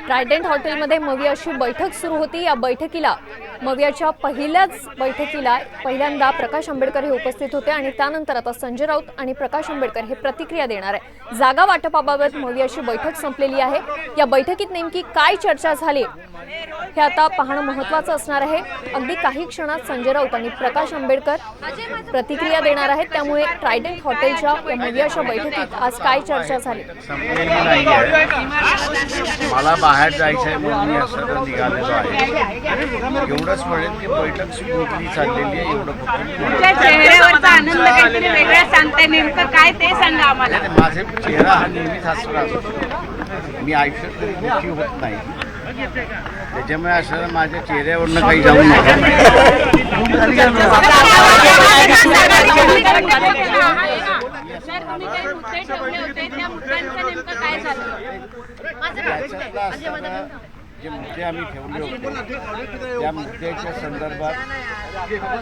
Trident हॉटेलमध्ये मवियाशी बैठक सुरू होती। या बैठकीला मवियाच्या पहिल्याच बैठकीला पहिल्यांदा प्रकाश आंबेडकर हे उपस्थित होते आणि त्यानंतर आता संजय राऊत आणि प्रकाश आंबेडकर हे प्रतिक्रिया देणार आहे। जागा वाटपाबाबत मवियाशी बैठक संपलेली आहे। या बैठकीत नेमकी काय चर्चा झाली हे आता पाहणं महत्त्वाचं असणार आहे। अगदी काही क्षणात संजय राऊत आणि प्रकाश आंबेडकर प्रतिक्रिया देणार आहेत। त्यामुळे ट्रायडेंट हॉटेलच्या या मवियाच्या बैठकीत आज काय चर्चा झाली? मला बाहेर जायचं आहे म्हणून मी असं निघालेलो आहे। एवढंच म्हणेल की बैठक स्मूथली चाललेली आहे। एवढं तुमच्या चेहऱ्यावरचा आनंद काहीतरी वेगळा सांगताय, नेमकं काय ते सांगा आम्हाला। माझे चेहरा हा नेहमीच हसरा असतो। मी आयुष्यात कधी दुःखी होत नाही, त्याच्यामुळे असं माझ्या चेहऱ्यावरनं काही जाऊ नका। जे मुद्दे आम्ही ठेवले होते त्या मुद्द्याच्या संदर्भात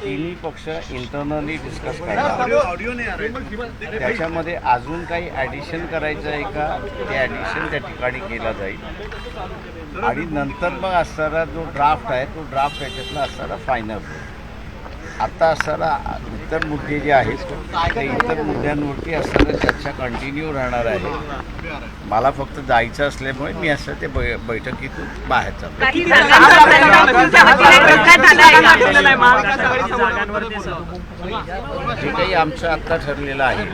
तिन्ही पक्ष इंटरनली डिस्कस करतात। त्याच्यामध्ये अजून काही ॲडिशन करायचं आहे का, ते ॲडिशन त्या ठिकाणी केला जाईल आणि नंतर मग असणारा जो ड्राफ्ट आहे तो ड्राफ्ट त्याच्यातला असणारा फायनल। आता असणारा इतर मुद्दे जे आहेत ते इतर मुद्द्यांवरती असणारा चर्चा कंटिन्यू राहणार आहे। मला फक्त जायचं असल्यामुळे मी असं ते बैठकीतून बाहेर चालतो। जे काही आमचं आत्ता ठरलेलं आहे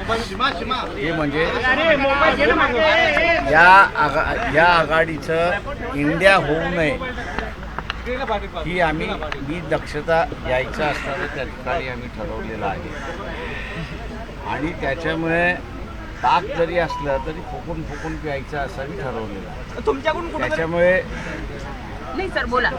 ते म्हणजे या आघाडीचं इंडिया होऊ नये ही दक्षता घ्यायचं असणारं त्या ठिकाणी आम्ही ठरवलेलं आहे आणि त्याच्यामुळे ताक जरी असलं तरी फुकून फुकून प्यायचं असं मी ठरवलेलं आहे। त्याच्यामुळे नाही सर बोला।